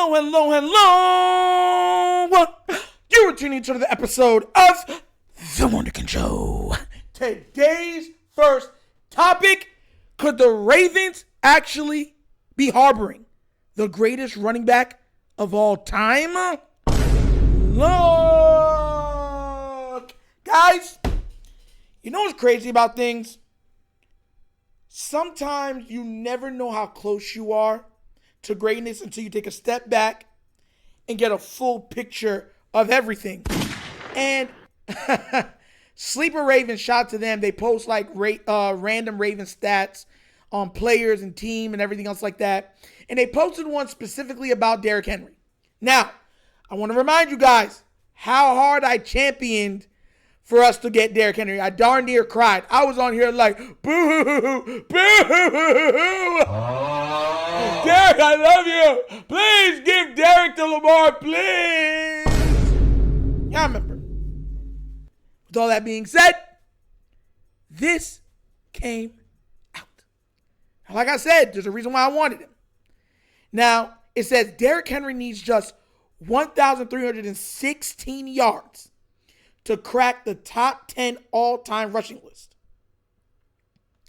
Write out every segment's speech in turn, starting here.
Hello. You are tuning into the episode of The Wunderkind Show. Today's first topic: could the Ravens actually be harboring the greatest running back of all time? Look, guys, you know what's crazy about things? Sometimes you never know how close you are to greatness until you take a step back and get a full picture of everything. And Sleeper Ravens, shout out to them. They post like random Raven stats on players and team and everything else like that. And they posted one specifically about Derrick Henry. Now, I want to remind you guys how hard I championed for us to get Derrick Henry. I darn near cried. I was on here like, boo, boo. Derrick, I love you. Please give Derrick to Lamar, please. Yeah, I remember. With all that being said, this came out. Like I said, there's a reason why I wanted him. Now, it says Derrick Henry needs just 1,316 yards to crack the top 10 all-time rushing list.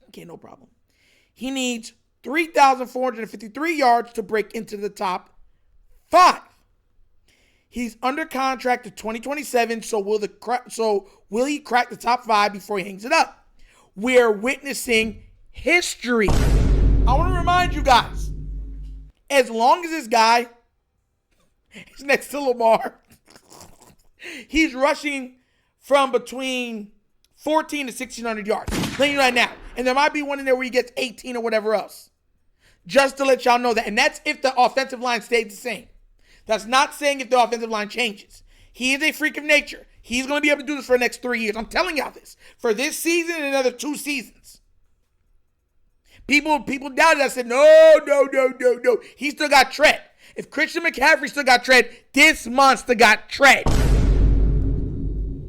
Okay, no problem. He needs 3,453 yards to break into the top 5. He's under contract to 2027, so will he crack the top 5 before he hangs it up? We're witnessing history. I want to remind you guys, as long as this guy is next to Lamar, he's rushing from between 14 to 1,600 yards. Letting you right now. And there might be one in there where he gets 18 or whatever else. Just to let y'all know that. And that's if the offensive line stays the same. That's not saying if the offensive line changes. He is a freak of nature. He's going to be able to do this for the next 3 years. I'm telling y'all this. For this season and another 2 seasons. People doubted. I said, no. He still got tread. If Christian McCaffrey still got tread, this monster got tread.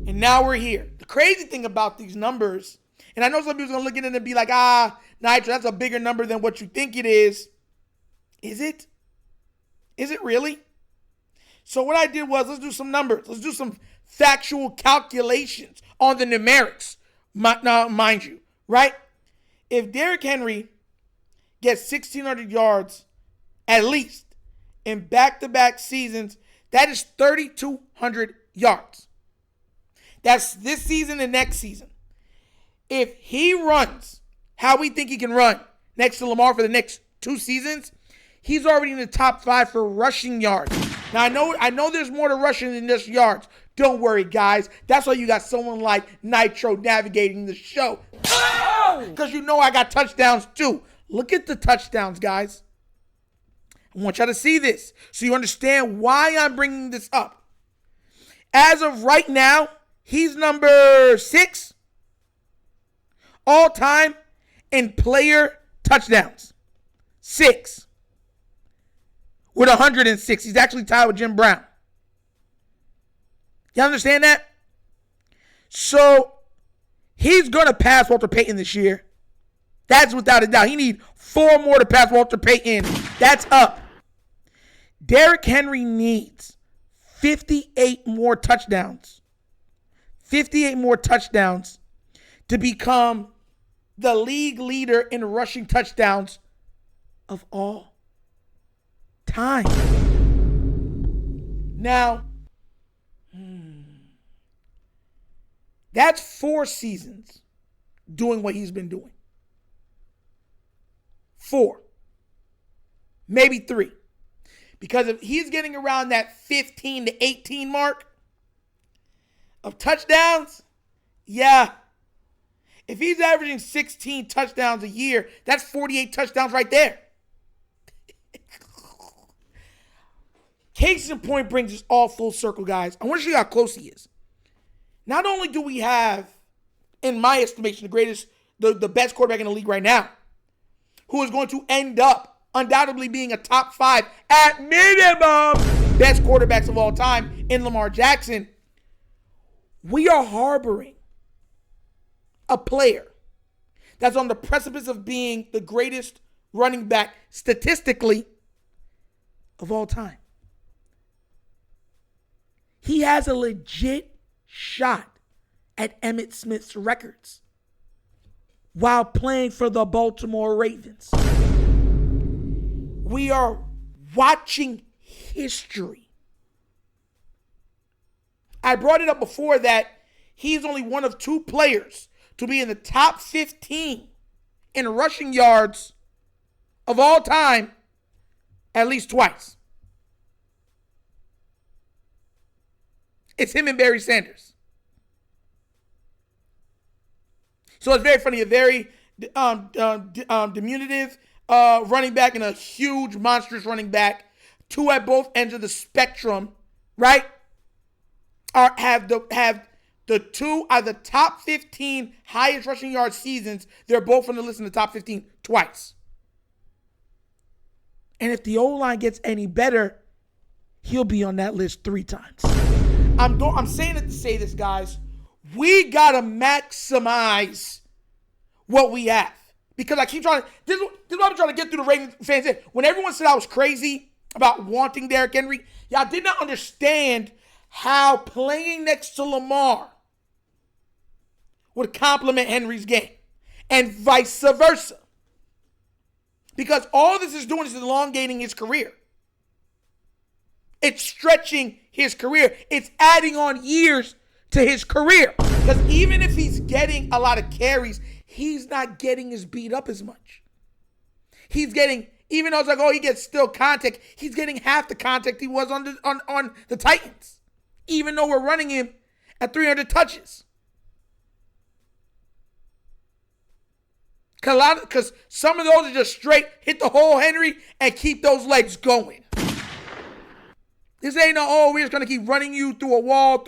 And now we're here. The crazy thing about these numbers, and I know some people's going to look at it and be like, Nitro, that's a bigger number than what you think it is. Is it? Is it really? So what I did was, let's do some numbers. Let's do some factual calculations on the numerics, mind you, right? If Derrick Henry gets 1,600 yards at least in back-to-back seasons, that is 3,200 yards. That's this season and next season. If he runs how we think he can run next to Lamar for the next 2 seasons, he's already in the top 5 for rushing yards. Now, I know there's more to rushing than just yards. Don't worry, guys. That's why you got someone like Nitro navigating the show. Because you know I got touchdowns too. Look at the touchdowns, guys. I want y'all to see this so you understand why I'm bringing this up. As of right now, he's number 6 all time in player touchdowns. 6. With 106. He's actually tied with Jim Brown. Y'all understand that? So, he's going to pass Walter Payton this year. That's without a doubt. He needs 4 more to pass Walter Payton. That's up. Derrick Henry needs 58 more touchdowns. 58 more touchdowns to become the league leader in rushing touchdowns of all time. Now, that's 4 seasons doing what he's been doing. 4. Maybe 3. Because if he's getting around that 15 to 18 mark of touchdowns, yeah. If he's averaging 16 touchdowns a year, that's 48 touchdowns right there. Case in point brings us all full circle, guys. I want to show you how close he is. Not only do we have, in my estimation, the best quarterback in the league right now, who is going to end up undoubtedly being a top 5 at minimum best quarterbacks of all time in Lamar Jackson, we are harboring a player that's on the precipice of being the greatest running back statistically of all time. he has a legit shot at Emmitt Smith's records while playing for the Baltimore Ravens. We are watching history. I brought it up before that he's only one of 2 players to be in the top 15 in rushing yards of all time at least twice. It's him and Barry Sanders. So it's very funny. A very diminutive running back and a huge, monstrous running back. 2 at both ends of the spectrum, right? Have the 2 out of the top 15 highest rushing yard seasons. They're both on the list in the top 15 twice. And if the O-line gets any better, he'll be on that list 3 times. I'm saying it to say this, guys. We got to maximize what we have. Because I keep trying to, this is what I'm trying to get through the Ravens fans. When everyone said I was crazy about wanting Derrick Henry, y'all did not understand how playing next to Lamar would complement Henry's game. And vice versa. Because all this is doing is elongating his career. It's stretching his career. It's adding on years to his career. Because even if he's getting a lot of carries, he's not getting as beat up as much. He's getting, even though it's like, oh, he gets still contact, he's getting half the contact he was on the Titans. Even though we're running him at 300 touches. Because some of those are just straight hit the hole, Henry, and keep those legs going. This ain't no, oh, we're just going to keep running you through a wall.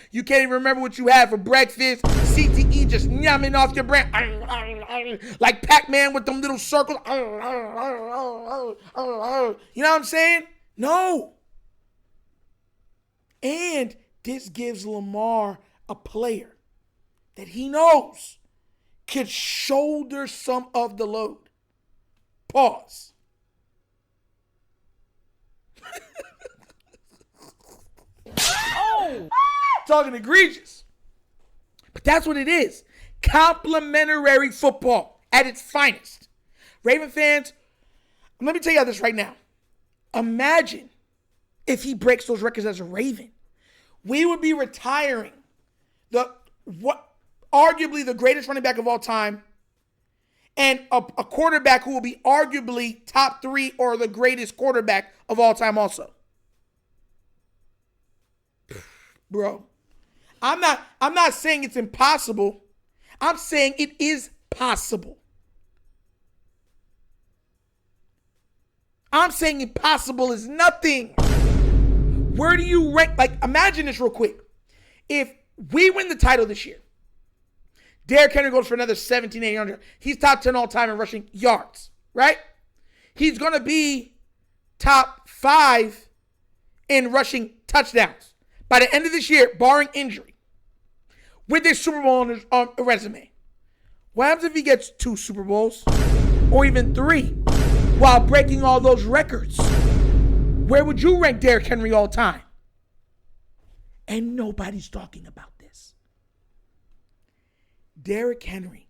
You can't even remember what you had for breakfast. CTE just yamming off your brain. Like Pac-Man with them little circles. You know what I'm saying? No. And this gives Lamar a player that he knows could shoulder some of the load. Pause. Oh, talking egregious. But that's what it is. Complimentary football at its finest. Raven fans, let me tell you this right now. Imagine if he breaks those records as a Raven. We would be retiring arguably the greatest running back of all time and a quarterback who will be arguably top 3 or the greatest quarterback of all time also. Bro, I'm not saying it's impossible. I'm saying it is possible. I'm saying impossible is nothing. Where do you rank? Like, imagine this real quick. If we win the title this year, Derrick Henry goes for another 1,700. He's top 10 all time in rushing yards, right? He's going to be top 5 in rushing touchdowns by the end of this year, barring injury, with this Super Bowl on his resume. What happens if he gets 2 Super Bowls or even 3 while breaking all those records? Where would you rank Derrick Henry all time? And nobody's talking about this. Derrick Henry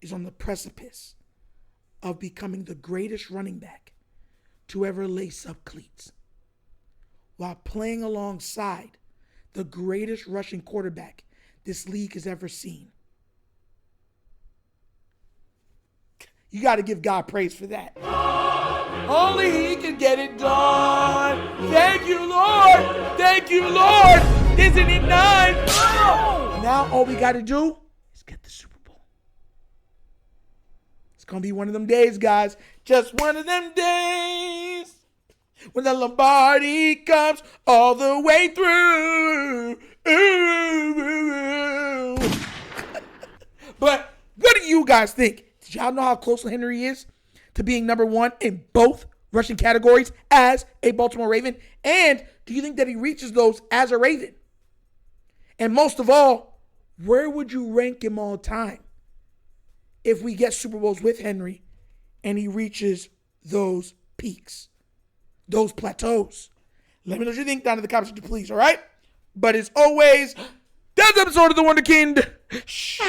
is on the precipice of becoming the greatest running back to ever lace up cleats while playing alongside the greatest rushing quarterback this league has ever seen. You got to give God praise for that. Only he can get it done. Thank you, Lord. Thank you, Lord. Isn't it nice? Oh. Now all we got to do is get the Super Bowl. It's going to be one of them days, guys. Just one of them days when the Lombardi comes all the way through. But what do you guys think? Did y'all know how close Henry is to being number 1 in both rushing categories as a Baltimore Raven? And do you think that he reaches those as a Raven? And most of all, where would you rank him all time if we get Super Bowls with Henry and he reaches those peaks, those plateaus? Let me know what you think down in the comments, please, all right? But as always, that's the episode of The Wunderkind Show.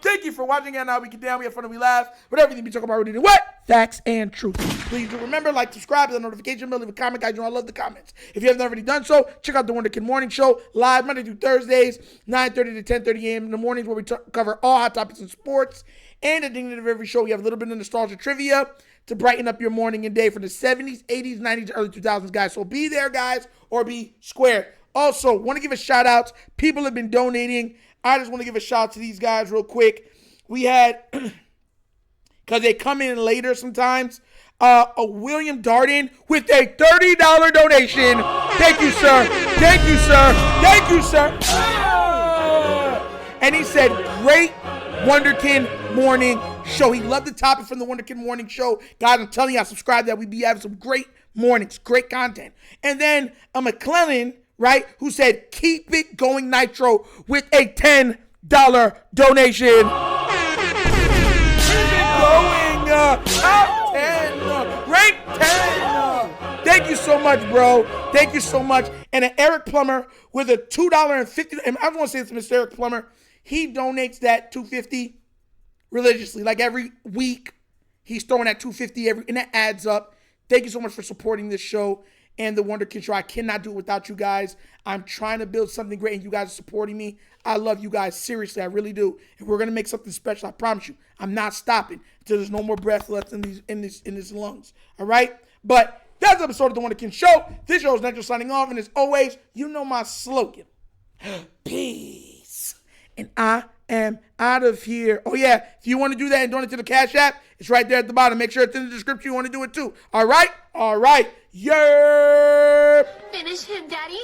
Thank you for watching, and now we get down, we have fun, and we laugh. But everything we talk about, we do what? Facts and truth. Please do remember, like, subscribe to the notification bell, leave a comment, guys. You know I love the comments. If you haven't already done so, check out the Wunderkind Morning Show live Monday through Thursdays, 9:30 to 10:30 a.m. in the mornings, where we cover all hot topics in sports. And at the end of every show, we have a little bit of nostalgia trivia to brighten up your morning and day for the 70s, 80s, 90s, early 2000s, guys. So be there, guys, or be square. Also, want to give a shout out. People have been donating. I just want to give a shout out to these guys real quick. We had, because they come in later sometimes, a William Darden with a $30 donation. Thank you, sir. Thank you, sir. Thank you, sir. And he said, great Wunderkind Morning Show. He loved the topic from the Wunderkind Morning Show. Guys, I'm telling you, I subscribe that we be having some great mornings, great content. And then a McClellan, right, who said, keep it going Nitro with a $10 donation. Keep it going. Top 10. Rank 10. Thank you so much, bro. Thank you so much. And an Eric Plummer with a $2.50. And I just want to say this to Mr. Eric Plummer. He donates that $2.50 religiously. Like every week, he's throwing that $2.50 and that adds up. Thank you so much for supporting this show and the Wunderkind Show. I cannot do it without you guys. I'm trying to build something great, and you guys are supporting me. I love you guys. Seriously, I really do. And we're gonna make something special. I promise you. I'm not stopping until there's no more breath left in these lungs. All right. But that's the episode of the Wunderkind Show. This show is Nitro signing off, and as always, you know my slogan: peace. And I am out of here. Oh, yeah. If you want to do that and donate to the Cash App, it's right there at the bottom. Make sure it's in the description. You want to do it too. All right? All right. Yeah. Finish him, Daddy.